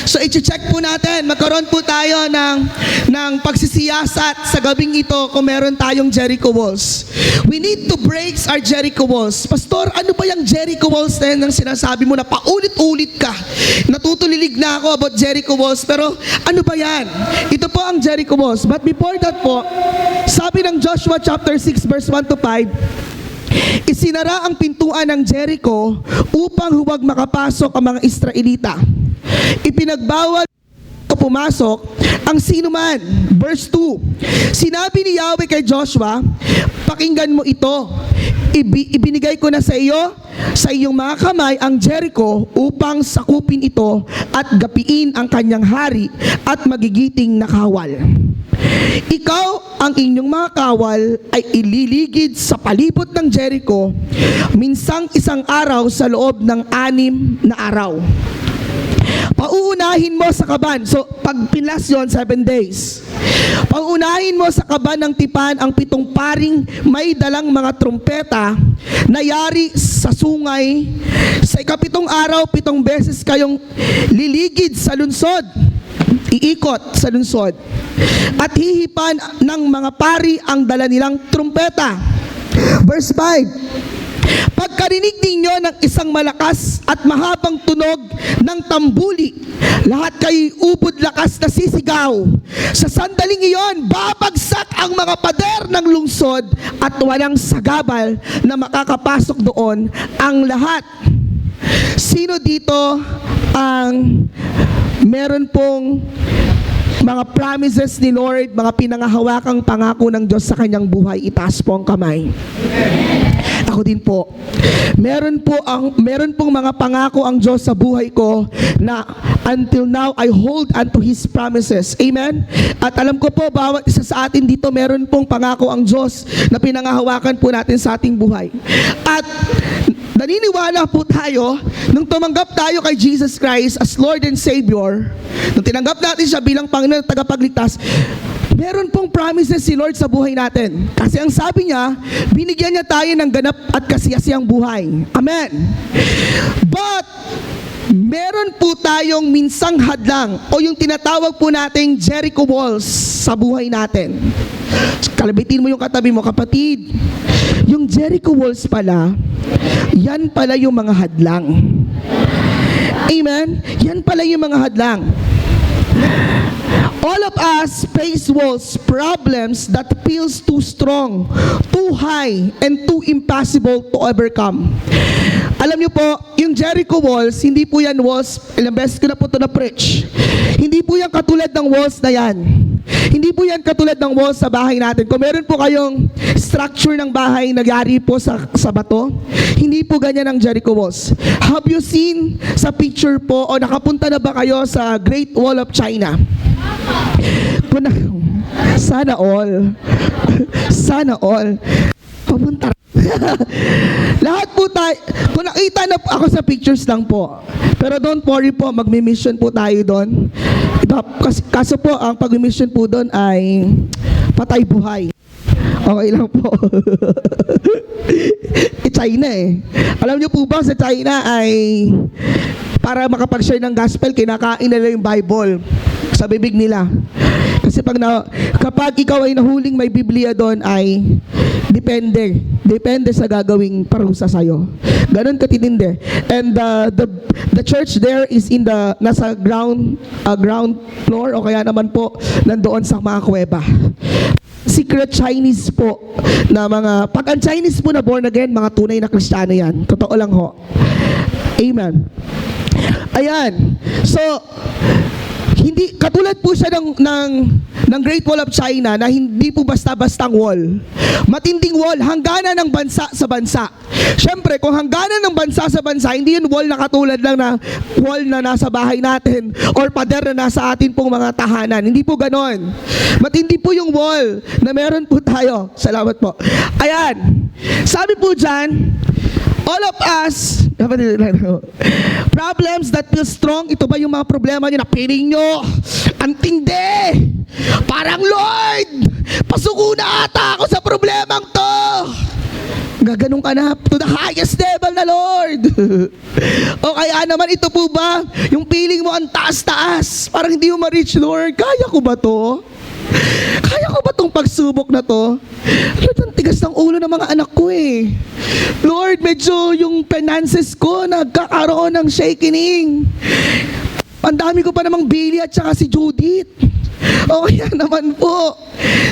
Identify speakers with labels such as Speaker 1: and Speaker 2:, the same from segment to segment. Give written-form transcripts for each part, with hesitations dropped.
Speaker 1: So i-check po natin, magkaroon po tayo ng pagsisiyasat sa gabing ito kung meron tayong Jericho walls. We need to break our Jericho walls. Pastor, ano ba yung Jericho walls na yan ang sinasabi mo na paulit-ulit ka? Natutulilig na ako about Jericho walls, pero ano ba yan? Ito po ang Jericho walls. But before that po, sabi ng Joshua chapter 6 verse 1 to 5, isinara ang pintuan ng Jericho upang huwag makapasok ang mga Israelita. Ipinagbawal pumasok ang sinuman. Verse 2, sinabi ni Yahweh kay Joshua, pakinggan mo ito. Ibinigay ko na sa iyo, sa iyong mga kamay ang Jericho upang sakupin ito at gapiin ang kanyang hari at magigiting na kawal. Ikaw ang inyong mga kawal ay ililigid sa palibot ng Jericho minsang isang araw sa loob ng 6 na araw. Pauunahin mo sa kaban. So, pag pinlas yun, 7 days. Pauunahin mo sa kaban ng tipan ang 7 paring may dalang mga trumpeta na yari sa sungay. Sa ika-7 araw, 7 beses kayong liligid sa lunsod. Iikot sa lunsod. At hihipan ng mga pari ang dala nilang trumpeta. Verse 5, pagkarinig ninyo ng isang malakas at mahabang tunog ng tambuli, lahat kayo'y ubod lakas na sisigaw. Sa sandaling iyon, babagsak ang mga pader ng lungsod at walang sagabal na makakapasok doon ang lahat. Sino dito ang meron pong mga promises ni Lord, mga pinangahawakang pangako ng Diyos sa kanyang buhay? Itaas po ang kamay. Ako din po. Meron pong mga pangako ang Diyos sa buhay ko na until now I hold unto His promises. Amen? At alam ko po, bawat isa sa atin dito meron pong pangako ang Diyos na pinangahawakan po natin sa ating buhay. At naniniwala po tayo, nung tumanggap tayo kay Jesus Christ as Lord and Savior, nung tinanggap natin siya bilang Panginoon at tagapagligtas, meron pong promises si Lord sa buhay natin. Kasi ang sabi niya, binigyan niya tayo ng ganap at kasiyasiyang buhay. Amen. But, meron po tayong minsang hadlang o yung tinatawag po nating Jericho walls sa buhay natin. Kalabitin mo yung katabi mo, kapatid. Yung Jericho walls pala, yan pala yung mga hadlang. Amen? Yan pala yung mga hadlang. All of us face walls, problems that feels too strong, too high, and too impossible to overcome. Alam niyo po, yung Jericho walls, hindi po yan walls, ilang beses ko na po ito na-preach. Hindi po yan katulad ng walls na yan. Hindi po yan katulad ng walls sa bahay natin. Kung meron po kayong structure ng bahay nagyari po sa bato, hindi po ganyan ang Jericho walls. Have you seen sa picture po o nakapunta na ba kayo sa Great Wall of China? Sana all. Sana all. Papunta. Lahat po tayo, kung nakita na ako sa pictures lang po. Pero don't worry po, magmi-mission po tayo doon. Kaso po, ang pag-mission po doon ay patay buhay. Okay lang po. China eh. Alam niyo po ba sa China ay para makapag-share ng gospel, kinakain nila yung Bible sa bibig nila. Kasi kapag ikaw ay nahuling may Biblia doon ay depende sa gagawing parusa sa'yo. Ganon katitindi. And the church there is in nasa ground floor o kaya naman po nandoon sa mga kuweba. Secret Chinese po na pag ang Chinese po na born again, mga tunay na Kristiyano yan. Totoo lang ho. Amen. Ayan. So, hindi katulad po siya ng Great Wall of China na hindi po basta-bastang wall. Matinding wall, hangganan ng bansa sa bansa. Siyempre, kung hangganan ng bansa sa bansa, hindi yun wall na katulad lang na wall na nasa bahay natin or pader na nasa atin pong mga tahanan. Hindi po ganon. Matindi po yung wall na meron po tayo. Salamat po. Ayan. Sabi po dyan, all of us, problems that feel strong, ito ba yung mga problema nyo na piling nyo? Ang tindi! Parang, Lord, pasuko na ata ako sa problemang to! Gaganong ka na to the highest level na, Lord. O kaya naman ito po ba, yung feeling mo ang taas-taas, parang hindi mo ma-reach, Lord. Kaya ko ba to? Kaya ko ba tong pagsubok na to? Lord, ang tigas ng ulo ng mga anak ko eh. Lord, medyo yung finances ko nagkakaroon ng shaking. Ang dami ko pa namang Billy at saka si Judith. O kaya naman po,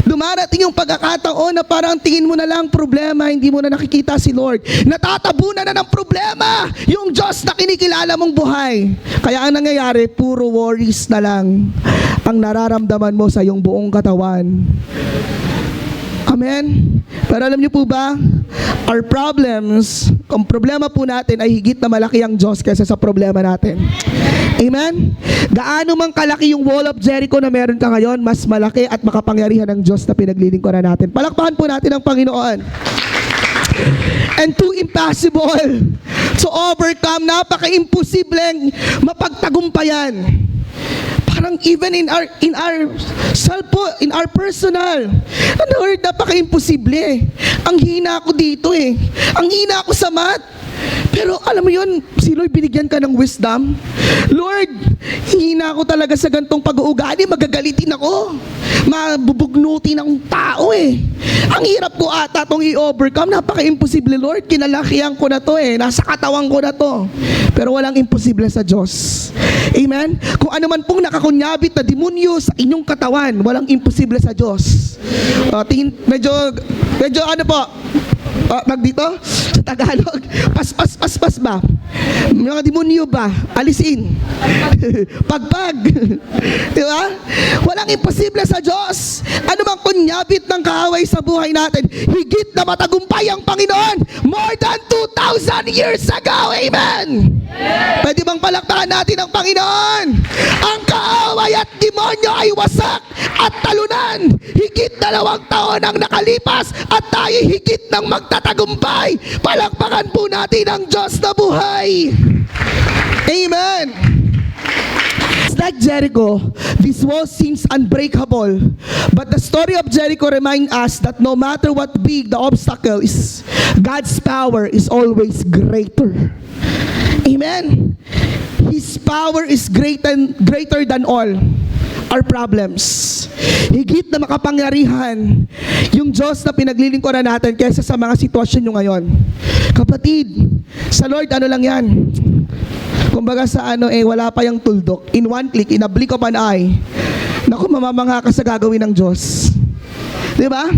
Speaker 1: dumarating yung pagkakataon na parang tingin mo na lang problema, hindi mo na nakikita si Lord. Natatabunan na ng problema yung Diyos na kinikilala mong buhay. Kaya ang nangyayari, puro worries na lang ang nararamdaman mo sa iyong buong katawan. Amen? Pero alam niyo po ba, our problems, kung problema po natin ay higit na malaki ang Diyos kaysa sa problema natin. Amen? Gaano mang kalaki yung wall of Jericho na meron ka ngayon, mas malaki at makapangyarihan ng Diyos na pinaglilingkuran natin. Palakpakan po natin ang Panginoon. And too impossible to overcome, napaka-imposibleng mapagtagumpayan. Parang even in our self po, in our personal. Lord, napaka-imposible. Ang hina ko dito eh. Ang hina ko sa math. Pero alam mo yun, si Lord binigyan ka ng wisdom. Lord, hina ko talaga sa gantong pag-uugali, magagalitin ako. Mabubugnutin ng tao eh. Ang hirap ko ata itong i-overcome. Napaka-imposible, Lord. Kinalakihan ko na to eh. Nasa katawan ko na to. Pero walang imposible sa Diyos. Amen? Kung ano man pong nakakunyabit na demonyo sa inyong katawan, walang imposible sa Diyos. Medyo ano po, dito, sa Tagalog, pas ba? Mga demonyo ba? Alisin. Pagpag. Di ba? Walang imposible sa Diyos. Ano mang kunyabit ng kaaway sa buhay natin, higit na matagumpay ang Panginoon more than 2,000 years ago. Amen! Pwede bang palakpakan natin ang Panginoon? Ang kaaway at demonyo ay wasak at talunan. Higit 2 taon ang nakalipas at tayo higit ng magtatagumpay. Palakpakan po natin ang Diyos na buhay. Amen. It's like Jericho, this wall seems unbreakable. But the story of Jericho reminds us that no matter what big the obstacle is, God's power is always greater. Amen. His power is greater than all our problems. Higit na makapangyarihan yung Diyos na pinaglilingkuran natin kaysa sa mga sitwasyon nyo ngayon. Kapatid, sa Lord ano lang yan? Kumbaga sa wala pa yung tuldok. In one click, in a blink of an eye, naku, mamamangha ka sa gagawin ng Diyos. Diba?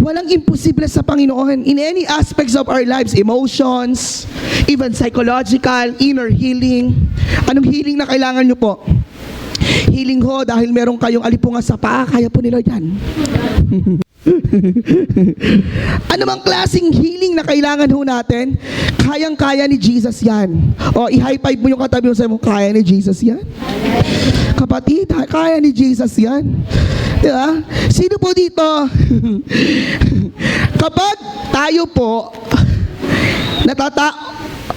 Speaker 1: Walang imposible sa Panginoon in any aspects of our lives, emotions, even psychological, inner healing. Anong healing na kailangan nyo po? Healing ho, dahil meron kayong alipungan sa paa, kaya po ni Lord yan. Ano mang klaseng healing na kailangan ho natin, kayang-kaya ni Jesus yan. O, i-high five mo yung katabi mo sa mo, kaya ni Jesus yan. Kapatid, kaya ni Jesus yan. Diba? Sino po dito? Kapag tayo po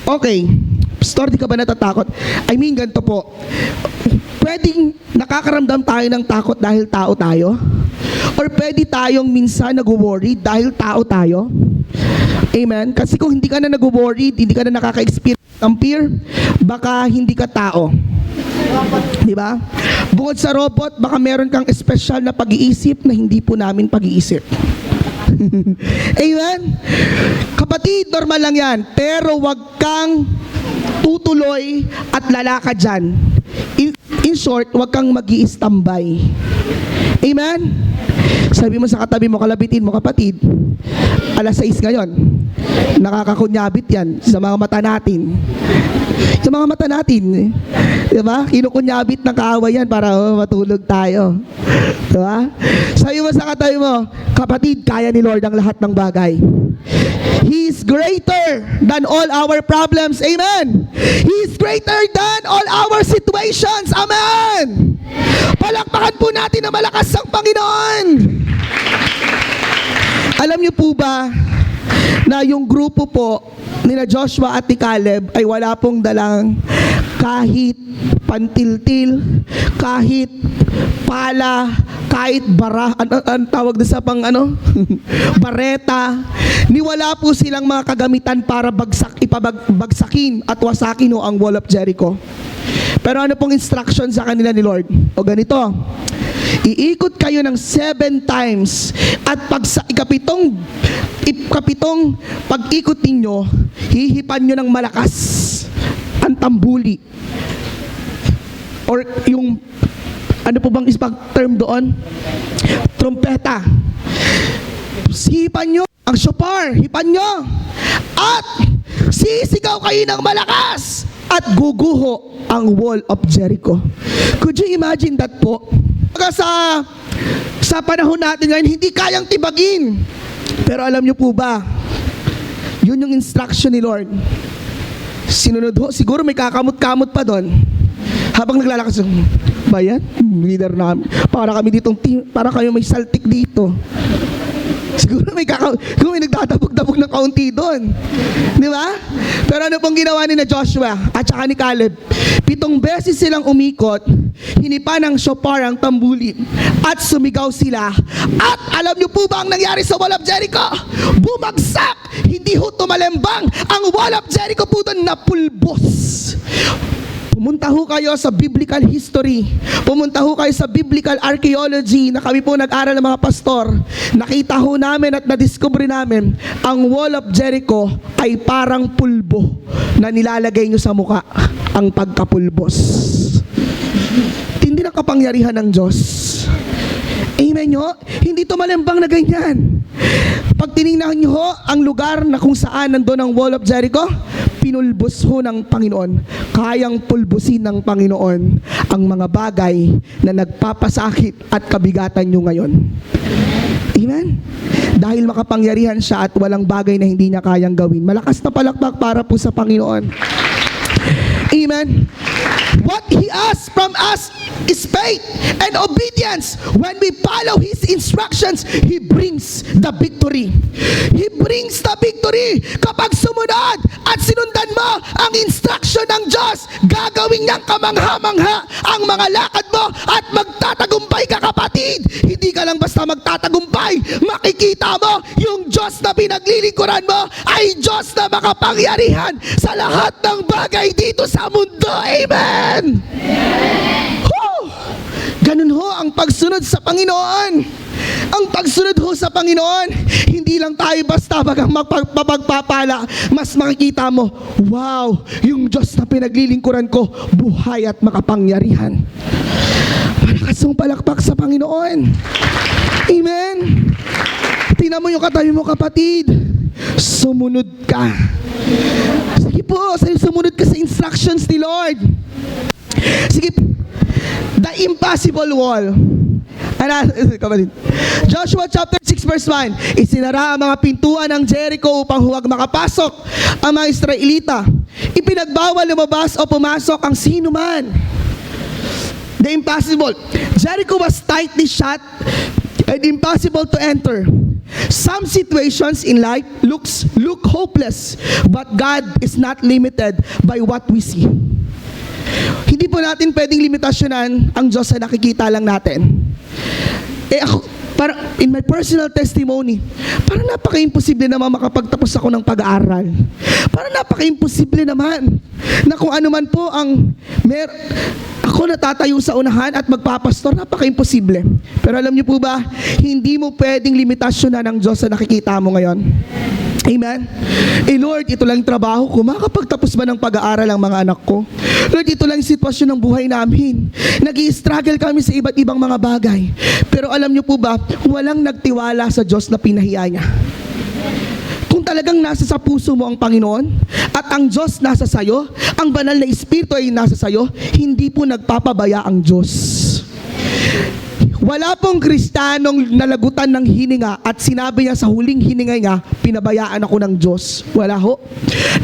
Speaker 1: okay, Pastor, di ka ba natatakot? I mean, ganito po. Pwedeng nakakaramdam tayo ng takot dahil tao tayo? Or pwede tayong minsan nag-worry dahil tao tayo? Amen? Kasi kung hindi ka na nag-worry, hindi ka na nakaka-experience ng fear, baka hindi ka tao. Di ba? Bukod sa robot, baka meron kang espesyal na pag-iisip na hindi po namin pag-iisip. Amen? Kapatid, normal lang yan. Pero wag kang tutuloy at lalakad dyan. In short, wag kang mag-i-standby. Amen? Sabi mo sa katabi mo, kalabitin mo, kapatid, 6:00 ngayon. Nakakakunyabit yan sa mga mata natin. Sa mga mata natin. Diba? Kinukunyabit ng kaaway yan para matulog tayo. Diba? Sabi mo sa katabi mo, kapatid, kaya ni Lord ang lahat ng bagay. He is greater than all our problems. Amen. He is greater than all our situations. Amen. Palakpakan po natin na malakas ang Panginoon. Alam niyo po ba na yung grupo po nila Joshua at ni Caleb ay wala pong dalang kahit pantiltil, kahit pala, kahit ang tawag doon sa bareta, niwala po silang mga kagamitan para bagsakin at wasakin ang wall of Jericho. Pero ano pong instruction sa kanila ni Lord? O ganito, iikot kayo ng 7 times at pag sa ikapitong pag-ikot ninyo, hihipan nyo ng malakas ang tambuli. Or yung, ano po bang term doon? Trumpeta. Hipan nyo ang shofar, hipan nyo. At sisigaw kayo ng malakas at guguho ang wall of Jericho. Could you imagine that po? Sa panahon natin ngayon, hindi kayang tibagin. Pero alam nyo po ba, yun yung instruction ni Lord. Sinunod ho, siguro may kakamot-kamot pa doon. Habang naglalakas, ba yan? Leader namin. Para kami ditong team, para kayo may saltik dito. Siguro may nagdadabog-dabog ng kaunti doon. Di ba? Pero ano pong ginawa ni na Joshua at saka ni Caleb? 7 beses silang umikot, hinipa ng shofar ang tambuli, at sumigaw sila. At alam niyo po ba ang nangyari sa wall of Jericho? Bumagsak! Hindi ho tumalembang. Ang wall of Jericho po doon napulbos. Pumunta ho kayo sa biblical history. Pumunta ho kayo sa biblical archaeology na kami po nag-aral ng mga pastor. Nakita ho namin at na-discover namin ang wall of Jericho ay parang pulbo na nilalagay nyo sa muka, ang pagkapulbos. Tindi ng kapangyarihan ng Diyos. Amen nyo? Hindi tumalembang na ganyan. Pag tinignan nyo ho ang lugar na kung saan nandun ang wall of Jericho, pinulbos ho ng Panginoon. Kayang pulbusin ng Panginoon ang mga bagay na nagpapasakit at kabigatan nyo ngayon. Amen? Dahil makapangyarihan siya at walang bagay na hindi niya kayang gawin. Malakas na palakpak para po sa Panginoon. Amen? What He asks from us is faith and obedience. When we follow His instructions, He brings the victory. He brings the victory. Kapag sumunod at sinundan mo ang instruction ng Diyos, gagawin niyang kamangha-mangha ang mga lakad mo at magtatagumpay ka, kapatid. Hindi ka lang basta magtatagumpay. Makikita mo yung Diyos na pinaglilingkuran mo ay Diyos na makapangyarihan sa lahat ng bagay dito sa mundo. Amen! Ganun ho ang pagsunod sa Panginoon. Ang pagsunod ho sa Panginoon, hindi lang tayo basta bagang magpapagpapala. Mas makikita mo, wow, yung Diyos na pinaglilingkuran ko, buhay at makapangyarihan. Malakas mong palakpak sa Panginoon. Amen. Tingnan mo yung katabi mo, kapatid. Sumunod ka. Sige po, sumunod ka sa instructions ni Lord. Sige, the impossible wall. Joshua chapter 6 verse 1. Isinara ang mga pintuan ng Jericho upang huwag makapasok ang mga Israelita. Ipinagbawal lumabas o pumasok ang sino man. The impossible. Jericho was tightly shut and impossible to enter. Some situations in life look hopeless, but God is not limited by what we see. Hindi po natin pwedeng limitasyonan ang Diyos na nakikita lang natin. Ako, in my personal testimony, parang napaka-imposible naman makapagtapos ako ng pag-aaral. Parang napaka-imposible naman na kung ano man po ang ako natatayo sa unahan at magpapastor, napaka-imposible. Pero alam niyo po ba, hindi mo pwedeng limitasyonan ang Diyos na nakikita mo ngayon. Amen? Lord, ito lang trabaho ko. Makakapagtapos ba ng pag-aaral ang mga anak ko? Lord, ito lang sitwasyon ng buhay namin. Nag-i-struggle kami sa iba't ibang mga bagay. Pero alam niyo po ba, walang nagtiwala sa Diyos na pinahiya niya. Kung talagang nasa sa puso mo ang Panginoon at ang Diyos nasa sayo, ang banal na Espiritu ay nasa sayo, hindi po nagpapabaya ang Diyos. Wala pong Kristiyanong nalagutan ng hininga at sinabi niya sa huling hininga niya, pinabayaan ako ng Diyos. Wala ho.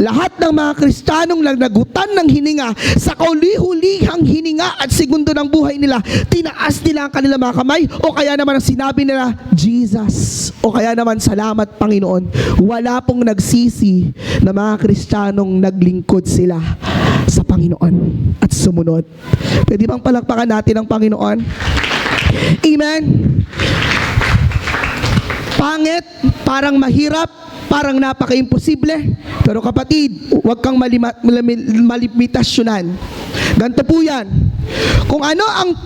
Speaker 1: Lahat ng mga Kristiyanong nalagutan ng hininga sa kauli-hulihang hininga at segundo ng buhay nila, tinaas nila ang kanilang mga kamay o kaya naman ang sinabi nila, Jesus, o kaya naman salamat Panginoon. Wala pong nagsisi na mga Kristiyanong naglingkod sila sa Panginoon at sumunod. Pwede bang palakpakan natin ang Panginoon? Amen? Pangit, parang mahirap, parang napaka-imposible. Pero kapatid, huwag kang malimitasyonan. Ganito po yan. Kung ano ang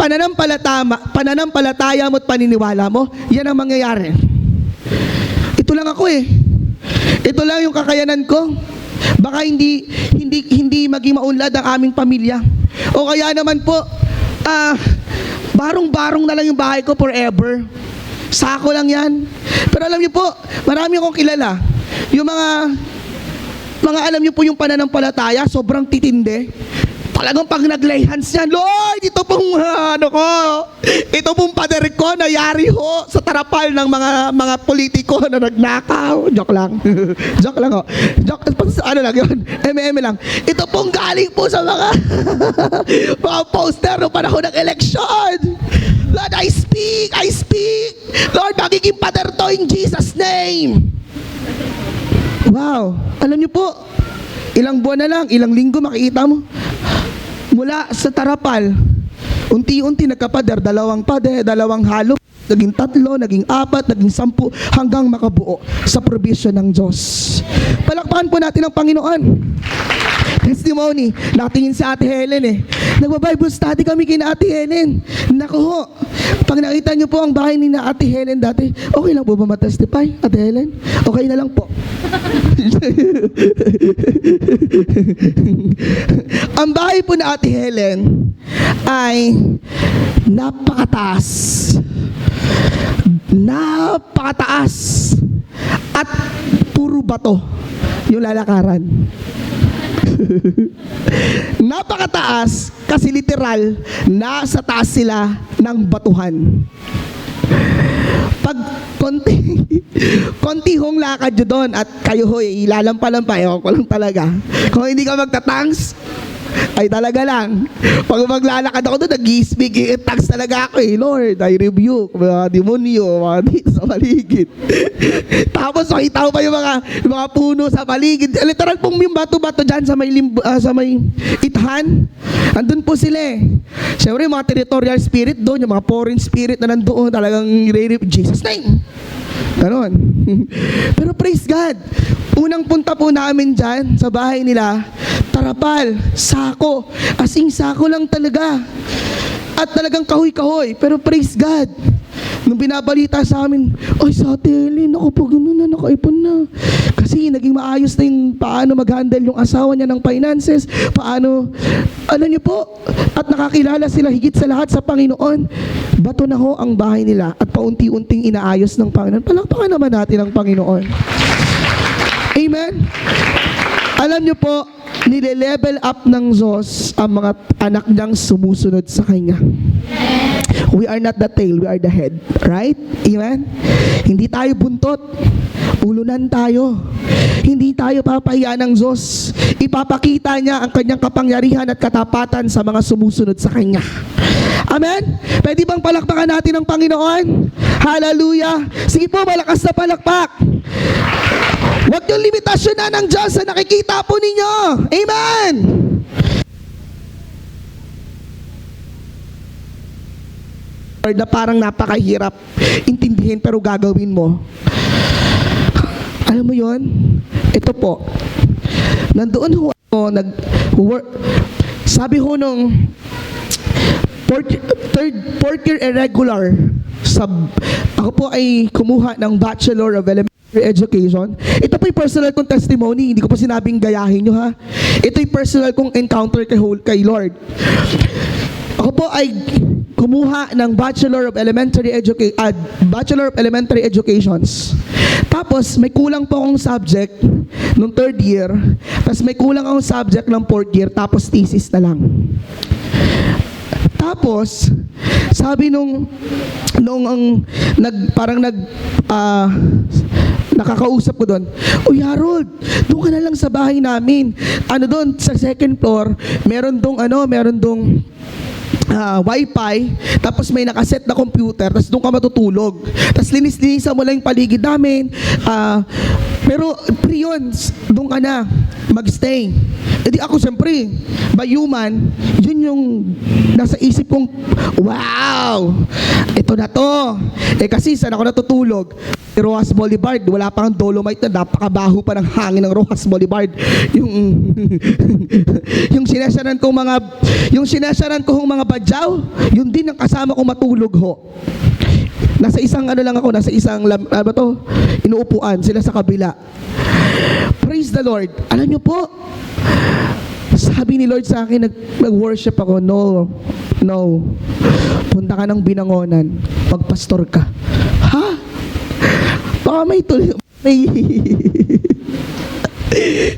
Speaker 1: pananampalataya mo at paniniwala mo, yan ang mangyayari. Ito lang ako eh. Ito lang yung kakayanan ko. Baka hindi maging maunlad ang aming pamilya. O kaya naman po, barong-barong na lang yung bahay ko forever. Sako lang yan. Pero alam niyo po, marami akong kilala. Yung mga alam niyo po yung pananampalataya, sobrang titindi. Talagang pag nag-lay hands yan, Lord, ito pong ito pong pader ko, nayari ho sa tarapal ng mga politiko na nagnakaw. Joke lang. Joke lang ho. Joke, ano lang yun? MM lang. Ito pong galing po sa mga mga poster noong panahon ng eleksyon. Lord, I speak. Lord, magiging pader to in Jesus' name. Wow. Alam niyo po, ilang buwan na lang, ilang linggo makikita mo. Mula sa tarapal, unti-unti nagkapader, dalawang halo, naging 3, naging 4, naging 10, hanggang makabuo sa provision ng Diyos. Palakpakan po natin ang Panginoon. Testimony, natingin si Ate Helen eh. Nagba-Bible study kami kina Ate Helen. Naku ho, pag nakita niyo po ang bahay ni na Ate Helen dati, okay lang po ba matestify, Ate Helen? Okay na lang po. Ang bahay po na Ate Helen ay napakataas at puro bato yung lalakaran. Napakataas kasi literal nasa taas sila ng batuhan. Pag konti hong lakad nyo doon at kayo ho'y ilalampa-lampa, ewan ko lang talaga. Kung hindi ka magtatangs, ay talaga lang. Pag maglalakad ako doon, nag-i-speak in tongues talaga ako eh. Lord, I rebuke mga demonyo, mga sa paligid. Tapos makita ko pa yung mga puno sa paligid. Literal pong yung bato-bato dyan sa may ithan. Andun po sila eh. Siyempre yung mga territorial spirit doon, yung mga foreign spirit na nandoon, talagang Jesus name. Ganon. Pero praise God, unang punta po namin dyan sa bahay nila, tarapal, sako, asing sako lang talaga. At talagang kahoy-kahoy. Pero praise God, nung binabalita sa amin, ay sa tele, naku po gano'n na, nakaipon na. Kasi naging maayos na yung paano mag-handle yung asawa niya ng finances, paano, alam niyo po, at nakakilala sila higit sa lahat sa Panginoon. Bato na ho ang bahay nila at paunti-unting inaayos ng Panginoon. Palakpakan naman natin ang Panginoon. Amen? Alam niyo po, nile-level up ng Diyos ang mga anak niyang sumusunod sa Kanya. We are not the tail, we are the head. Right? Amen? Hindi tayo buntot. Ulunan tayo. Hindi tayo papahiya ng Diyos. Ipapakita niya ang Kanyang kapangyarihan at katapatan sa mga sumusunod sa Kanya. Amen? Pwede bang palakpakan natin ang Panginoon? Hallelujah! Sige po, malakas na palakpak. Huwag yung limitasyon na ng Diyos na nakikita po ninyo. Amen! Lord, na parang napakahirap intindihin pero gagawin mo. Alam mo yon? Ito po. Nandoon ho ako, sabi ho nung fourth year irregular, ako po ay kumuha ng Bachelor of Elementary Education. Ito po yung personal kong testimony. Hindi ko po sinabing gayahin nyo ha. Ito yung personal kong encounter kay Lord. Ako po ay kumuha ng Bachelor of Elementary Educations. Tapos may kulang po akong subject nung 3rd year. Tapos may kulang akong subject ng 4th year. Tapos thesis na lang. Tapos sabi nakakausap ko doon, "Uy Harold, doon ka na lang sa bahay namin. Ano doon sa 2nd floor, meron dong Wi-Fi, tapos may nakaset na computer, tapos doon ka matutulog. Tapos linis-linisan mo lang yung paligid namin. Pero pre yun, doon ka na magstay. E di ako siyempre, by human, yun yung nasa isip kong, wow, ito na to. Eh kasi saan ako natutulog? Rojas Boulevard, wala pang dolomite na, napakabaho pa ng hangin ng Rojas Boulevard. Yung yung sinasyaran kong mga badyaw, yun din ang kasama kong matulog ho. Nasa isang inuupuan sila sa kabila. Praise the Lord. Alam niyo po, sabi ni Lord sa akin, nag-worship ako, no, punta ka ng Binangonan, magpastor ka. Ha? Baka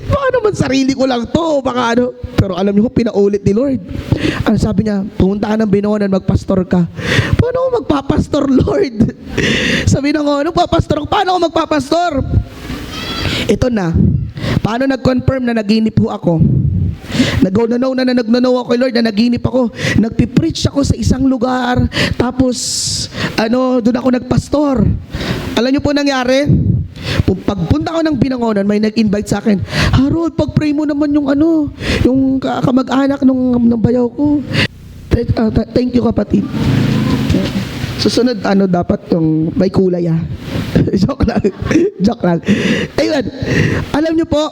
Speaker 1: baka naman sarili ko lang to, baka ano. Pero alam niyo, pinaulit ni Lord. Ano sabi niya? Pumunta ka ng Binangonan, magpastor ka. Paano ako magpapastor, Lord? Sabi na ko, ano papastor? Paano ako magpapastor? Ito na. Paano nag-confirm na naginip ho ako? Nag-no ako kay Lord na naginip ako. Nagpipreach ako sa isang lugar. Tapos, doon ako nagpastor. Alam niyo po nangyari? Pagpunta ko ng Binangonan, may nag-invite sa akin, Harold, pag-pray mo naman yung kamag-anak ng bayaw ko. Thank you, kapatid. Susunod, dapat yung may kulay, Joke lang. Ayun, alam niyo po,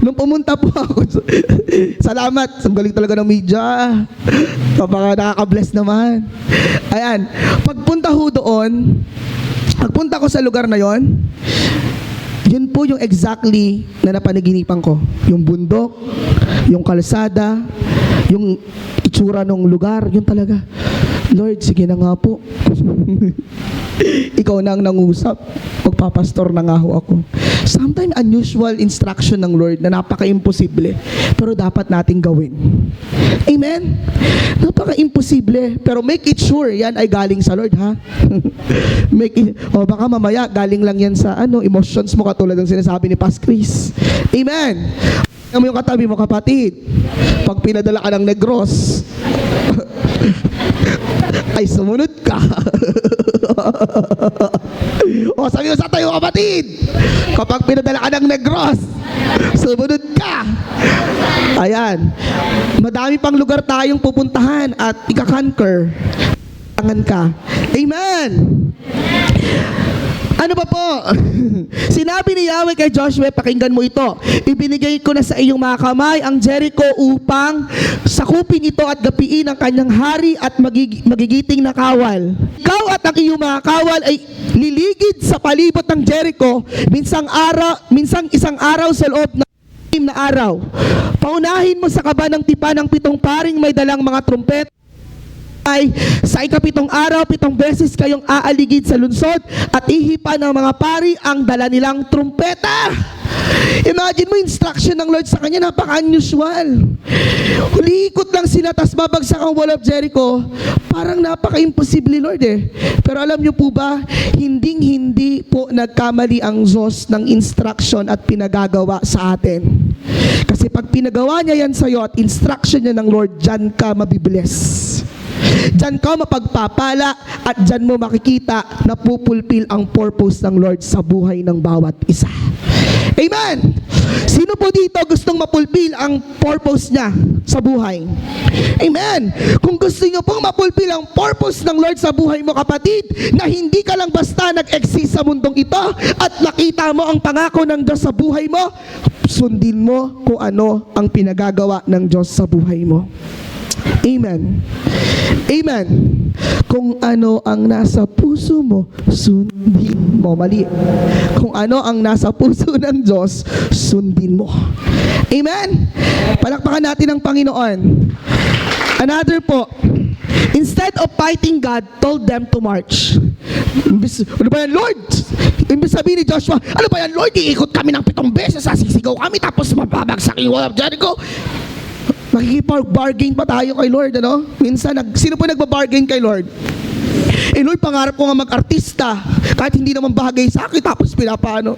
Speaker 1: nung pumunta po ako, salamat, ang galing talaga ng media. Kapag nakaka-bless naman. Ayan, pagpunta ko sa lugar na yon, yun po yung exactly na napanaginipan ko. Yung bundok, yung kalsada, yung itsura ng lugar, yun talaga. Lord, sige na nga po. Ikaw na ang nangusap. Magpapastor na nga ho ako. Sometimes unusual instruction ng Lord na napaka-imposible, pero dapat nating gawin. Amen? Napaka-imposible, pero make it sure yan ay galing sa Lord, ha? Baka mamaya galing lang yan sa emotions mo, katulad ng sinasabi ni Pastor Chris. Amen? Tingnan mo yung katabi mo, kapatid. Pag pinadala ka ng Negros, ay sumunod ka. O sabi ko sa tayo, kapatid, kapag pinadala ka ng Negros, sumunod ka. Ayan, madami pang lugar tayong pupuntahan at ika-conquer. Tangan ka. Amen. Ano ba po? Sinabi ni Yahweh kay Joshua, pakinggan mo ito. Ibinigay ko na sa iyong mga kamay ang Jericho upang sakupin ito at gapiin ang kanyang hari at magigiting na kawal. Ikaw at ang iyong mga kawal ay liligid sa palibot ng Jericho minsang isang araw sa loob ng na araw. Paunahin mo sa kaba ng tipan ng 7 paring may dalang mga trumpet. Ay sa ika-7 araw, 7 beses kayong aaligid sa lungsod at ihipa ng mga pari ang dala nilang trumpeta. Imagine mo, instruction ng Lord sa kanya, napaka-unusual. Uliikot lang sila, tas babagsak ang wall of Jericho. Parang napaka-imposible, Lord Pero alam niyo po ba, hindi po nagkamali ang Diyos ng instruction at pinagagawa sa atin. Kasi pag pinagawa niya yan sa'yo at instruction niya ng Lord, dyan ka mabibless. Diyan ka mapagpapala at diyan mo makikita na pupulpil ang purpose ng Lord sa buhay ng bawat isa. Amen! Sino po dito gustong mapulpil ang purpose niya sa buhay? Amen! Kung gusto niyo pong mapulpil ang purpose ng Lord sa buhay mo, kapatid, na hindi ka lang basta nag-exist sa mundong ito at nakita mo ang pangako ng Diyos sa buhay mo, sundin mo kung ano ang pinagagawa ng Diyos sa buhay mo. Amen. Amen. Kung ano ang nasa puso mo, sundin mo. Mali. Kung ano ang nasa puso ng Diyos, sundin mo. Amen. Palakpakan natin ang Panginoon. Another po. Instead of fighting, God told them to march. Ano ba yan, Lord? Imbis sabihin ni Joshua, ano ba yan, Lord? Iikot kami ng 7 beses, sasisigaw kami, tapos mababagsak yung wall of Jericho. Makikipag-bargain pa tayo kay Lord, Minsan, sino po nagba-bargain kay Lord? Lord, pangarap ko nga mag-artista, kahit hindi naman bagay sa akin, tapos pinapano.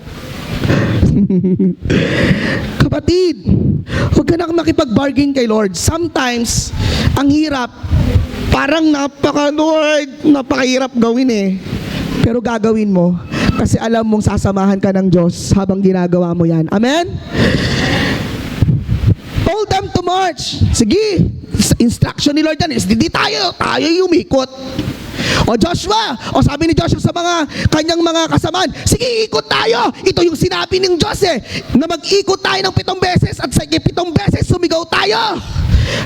Speaker 1: Kapatid, huwag ka na makipag-bargain kay Lord. Sometimes, ang hirap, parang napakahirap gawin Pero gagawin mo, kasi alam mong sasamahan ka ng Diyos habang ginagawa mo yan. Amen? march. Sige, instruction ni Lord yan, hindi tayo umikot. O Joshua, o sabi ni Joshua sa mga kanyang mga kasamaan, sige, ikot tayo. Ito yung sinabi ng Diyos na mag-ikot tayo ng 7 beses at sa 7 beses sumigaw tayo.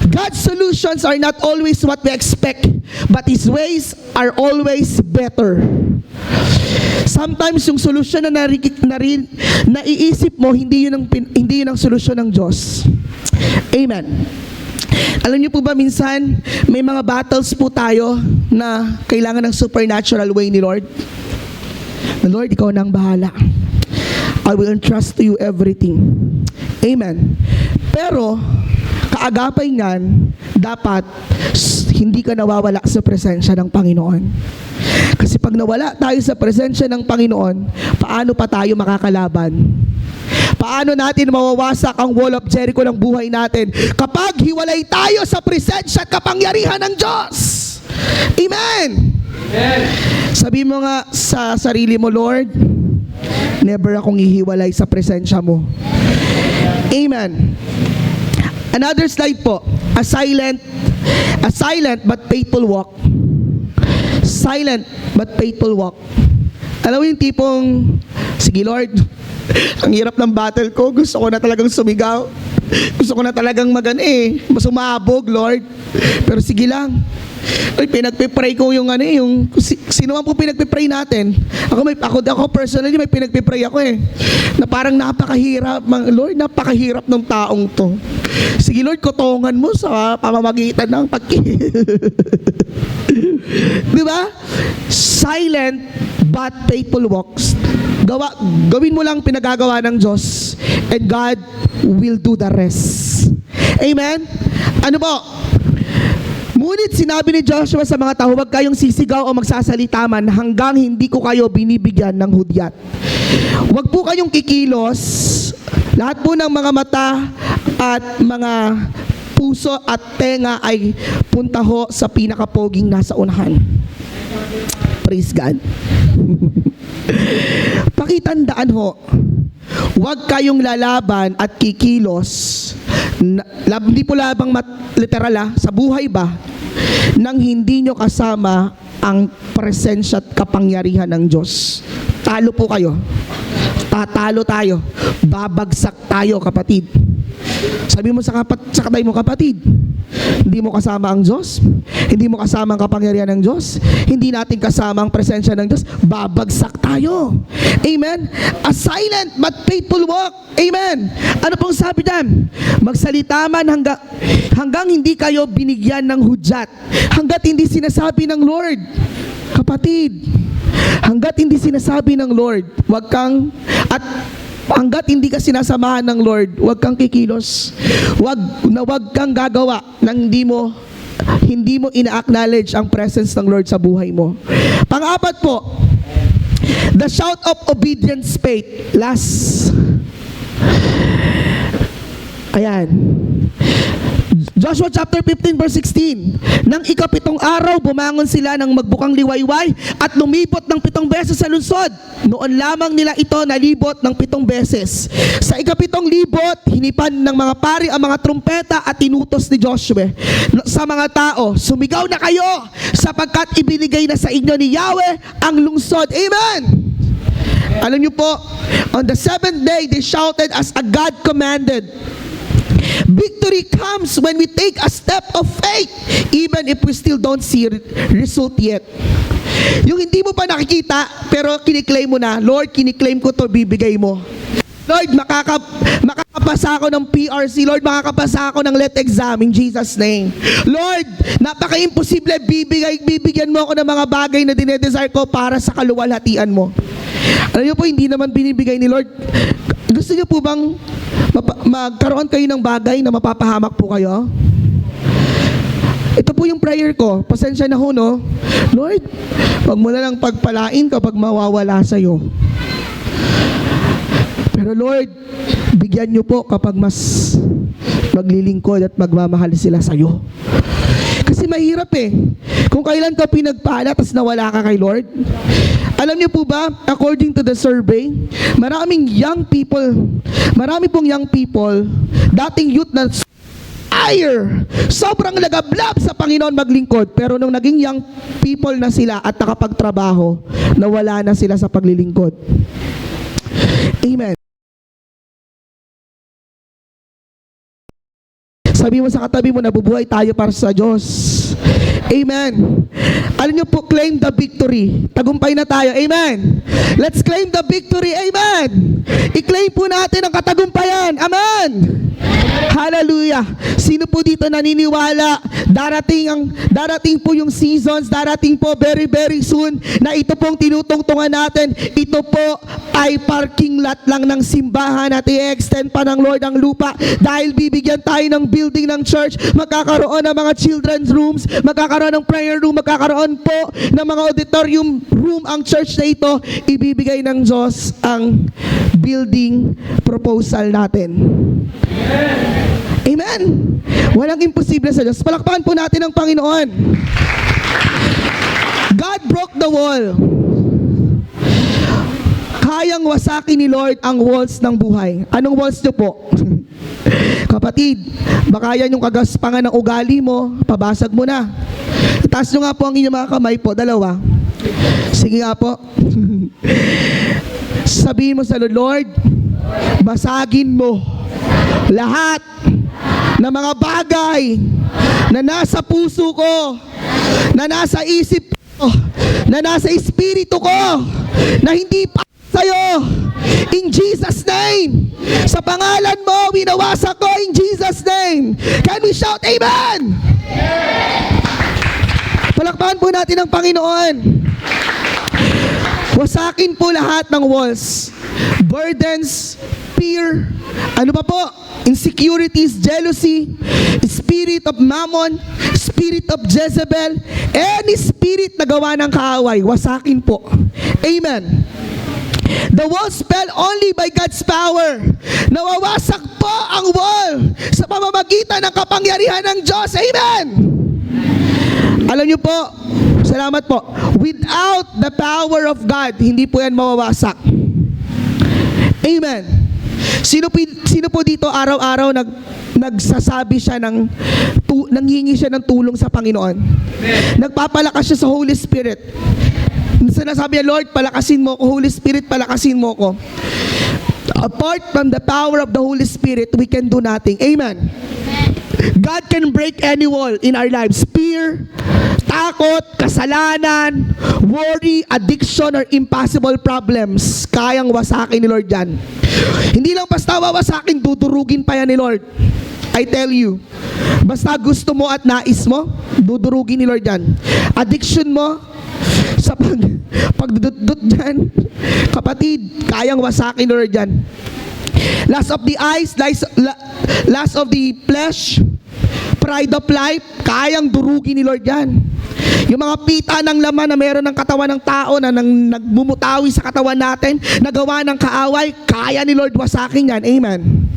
Speaker 1: God's solutions are not always what we expect, but His ways are always better. Sometimes yung solusyon na naiisip mo, hindi yun ang solusyon ng Diyos. Amen. Alam niyo po ba minsan, may mga battles po tayo na kailangan ng supernatural way ni Lord. The Lord, ikaw na ang bahala. I will entrust to you everything. Amen. Pero, kaagapay niyan, dapat hindi ka nawawala sa presensya ng Panginoon. Kasi pag nawala tayo sa presensya ng Panginoon, paano pa tayo makakalaban? Paano natin mawawasak ang wall of Jericho ng buhay natin kapag hiwalay tayo sa presensya at kapangyarihan ng Diyos? Amen! Amen. Sabi mo nga sa sarili mo, Lord, never akong ihiwalay sa presensya mo. Amen. Another slide po. A silent but faithful walk. Silent but faithful walk. Alam mo yung tipong, sige Lord, ang hirap ng battle ko, gusto ko na talagang sumigaw. Gusto ko na talagang sumabog, Lord. Pero sige lang. Ay, pinagpipray ko yung sino man po pinagpipray natin. Ako personally, may pinagpipray ako na parang napakahirap, Lord, napakahirap ng taong to. Sige Lord, kotongan mo sa pamamagitan ng di ba? Silent but faithful walks. Gawin mo lang pinagagawa ng Diyos and God will do the rest. Amen? Ano po? Ngunit sinabi ni Joshua sa mga tao, huwag kayong sisigaw o magsasalita man hanggang hindi ko kayo binibigyan ng hudyat. Huwag po kayong kikilos. Lahat po ng mga mata at mga puso at tenga ay punta ho sa pinakapoging nasa unahan. Praise God. Pakitandaan ho, huwag kayong lalaban at kikilos, hindi po labang literal sa buhay ba, nang hindi nyo kasama ang presensya at kapangyarihan ng Diyos. Talo po kayo. Tatalo tayo. Babagsak tayo, kapatid. Sabi mo sa katay mo, kapatid, hindi mo kasama ang Diyos, hindi mo kasama ang kapangyarihan ng Diyos, hindi natin kasama ang presensya ng Diyos, babagsak tayo. Amen? A silent but faithful walk. Amen? Ano pong sabi dyan? Magsalita man hanggang hindi kayo binigyan ng hudyat, hanggat hindi sinasabi ng Lord. Kapatid, hanggat hindi sinasabi ng Lord, hanggat hindi ka sinasamahan ng Lord, huwag kang kikilos. Huwag kang gagawa nang hindi mo ina-acknowledge ang presence ng Lord sa buhay mo. Pang-apat po, the shout of obedience faith. Last. Ayan. Joshua chapter 15 verse 16. Nang ika-7 araw, bumangon sila ng magbukang liwayway at lumibot ng 7 beses sa lungsod. Noon lamang nila ito nalibot ng 7 beses. Sa ika-7 libot, hinipan ng mga pari ang mga trumpeta at tinutos ni Joshua sa mga tao, sumigaw na kayo sapagkat ibinigay na sa inyo ni Yahweh ang lungsod. Amen! Alam niyo po, on the 7th day, they shouted as a God commanded. Victory comes when we take a step of faith, even if we still don't see result yet. Yung hindi mo pa nakikita, pero kiniklaim mo na, Lord, kiniklaim ko to, bibigay mo. Lord, makakapasa ako ng PRC. Lord, makakapasa ako ng LET exam in Jesus' name. Lord, napaka-imposible, bibigyan mo ako ng mga bagay na dinedesire ko para sa kaluwalhatian mo. Alam niyo po, hindi naman binibigay ni Lord. Gusto niyo po bang magkaroon kayo ng bagay na mapapahamak po kayo? Ito po yung prayer ko. Pasensya na ho, no? Lord, wag mo na lang pagpalain kapag mawawala sa'yo. Pero Lord, bigyan niyo po kapag mas maglilingkod at magmamahal sila sa'yo. Kasi mahirap kung kailan ka pinagpala tapos nawala ka kay Lord. Alam niyo po ba, according to the survey, marami pong young people, dating youth na fire. Sobrang lagablab sa Panginoon maglingkod. Pero nung naging young people na sila at nakapagtrabaho, nawala na sila sa paglilingkod. Amen. Sabi mo sa katabi mo, nabubuhay tayo para sa Diyos. Amen. Alam niyo po, claim the victory. Tagumpay na tayo. Amen. Let's claim the victory. Amen. I-claim po natin ang katagumpayan. Amen. Hallelujah. Sino po dito naniniwala darating po yung seasons, darating po very very soon na ito pong tinutungtungan natin, ito po ay parking lot lang ng simbahan at i-extend pa ng Lord ang lupa dahil bibigyan tayo ng building ng church, magkakaroon ng mga children's rooms, magkakaroon ng prayer room, magkakaroon po ng mga auditorium room ang church na ito, ibibigay ng Diyos ang building proposal natin. Amen. Walang imposible sa Diyos. Palakpakan po natin ang Panginoon. God broke the wall. Kayang wasakin ni Lord ang walls ng buhay. Anong walls niyo po? Kapatid, baka yan yung kagaspangan ng ugali mo, pabasag mo na. Itaas nyo nga po ang inyong mga kamay po, dalawa. Sige nga po. Sabihin mo sa Lord, basagin mo lahat ng mga bagay na nasa puso ko, na nasa isip ko, na nasa espiritu ko, na hindi pa sa'yo. In Jesus' name. Sa pangalan mo, winawasak ko in Jesus' name. Can we shout amen? Palakpakan po natin ang Panginoon. Wasakin po lahat ng walls, burdens, fear, ano pa po? Insecurities, jealousy, spirit of mammon, spirit of Jezebel, any spirit na gawa ng kaaway, wasakin po. Amen. The walls fell only by God's power. Nawawasak po ang wall sa pamamagitan ng kapangyarihan ng Diyos. Amen. Alam niyo po, salamat po. Without the power of God, hindi po yan mawawasak. Amen. Sino po dito araw-araw nagsasabi siya nanghingi siya ng tulong sa Panginoon? Amen. Nagpapalakas siya sa Holy Spirit. Sinasabi niya, Lord, palakasin mo ko. Holy Spirit, palakasin mo ko. Apart from the power of the Holy Spirit, we can do nothing. Amen. God can break any wall in our lives. Fear, takot, kasalanan, worry, addiction, or impossible problems. Kayang wasakin ni Lord yan. Hindi lang basta wawasakin, dudurugin pa yan ni Lord. I tell you. Basta gusto mo at nais mo, dudurugin ni Lord yan. Addiction mo, sa pagdudut dyan, kapatid, kayang wasakin ni Lord yan. Lust of the eyes, lust of the flesh, pride of life, kayang durugin ni Lord yan. Yung mga pita ng laman na meron ng katawan ng tao na nagmumutawi sa katawan natin, nagawa ng kaaway, kaya ni Lord wasakin yan. Amen.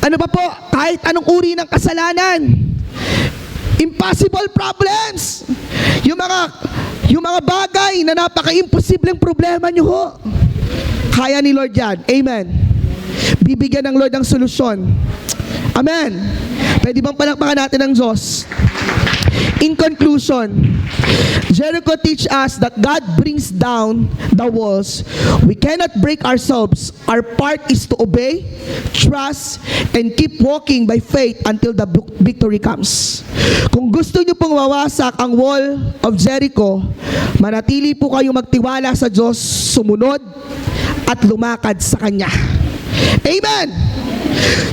Speaker 1: Ano pa po? Kahit anong uri ng kasalanan, impossible problems, yung mga bagay na napaka-imposibleng problema nyo ho, kaya ni Lord yan. Amen. Bibigyan ng Lord ng solusyon. Amen. Pwede bang palakpakan natin ng Diyos? In conclusion, Jericho teach us that God brings down the walls. We cannot break ourselves. Our part is to obey, trust, and keep walking by faith until the victory comes. Kung gusto niyo pong mawasak ang wall of Jericho, manatili po kayong magtiwala sa Diyos, sumunod, at lumakad sa Kanya. Amen!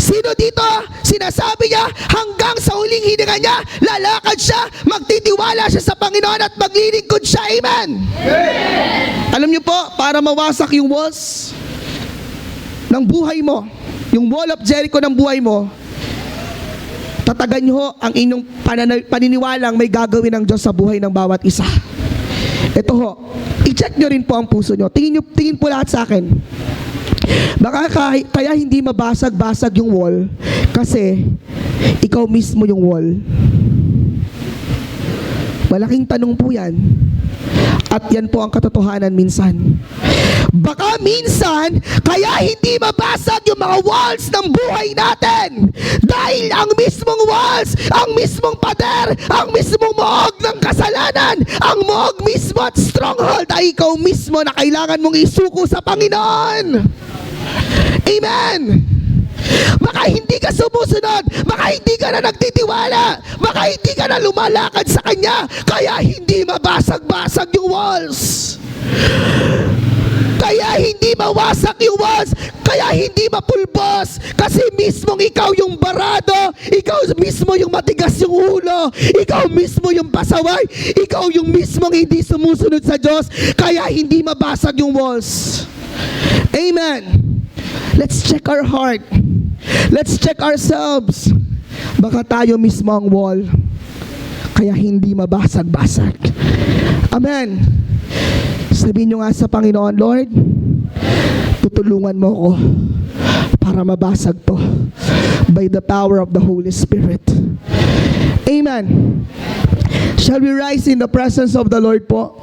Speaker 1: Sino dito, sinasabi niya, hanggang sa huling hininga niya, lalakad siya, magtitiwala siya sa Panginoon at maglilingkod siya. Amen! Amen! Alam niyo po, para mawasak yung walls ng buhay mo, yung wall of Jericho ng buhay mo, tatagan niyo ang inyong paniniwalang may gagawin ng Diyos sa buhay ng bawat isa. Ito ho, i-check nyo rin po ang puso nyo. Tingin po lahat sa akin. Baka kaya hindi mabasag-basag yung wall kasi ikaw mismo yung wall. Malaking tanong po yan. At yan po ang katotohanan minsan. Baka minsan, kaya hindi mabasag yung mga walls ng buhay natin. Dahil ang mismong walls, ang mismong pader, ang mismong moog ng kasalanan, ang moog mismo at stronghold ay ikaw mismo na kailangan mong isuko sa Panginoon. Amen! Baka hindi ka sumusunod, baka hindi ka na nagtitiwala, baka hindi ka na lumalakad sa Kanya, kaya hindi mabasag-basag yung walls. Kaya hindi mawasak yung walls, kaya hindi mapulbos, kasi mismong ikaw yung barado, ikaw mismo yung matigas yung ulo, ikaw mismo yung pasaway, ikaw yung mismong hindi sumusunod sa Diyos, kaya hindi mabasag yung walls. Amen. Let's check our heart. Let's check ourselves. Baka tayo mismo ang wall, kaya hindi mabasag-basag. Amen. Sabihin nyo nga sa Panginoon, Lord, tutulungan mo ko para mabasag to by the power of the Holy Spirit. Amen. Shall we rise in the presence of the Lord po?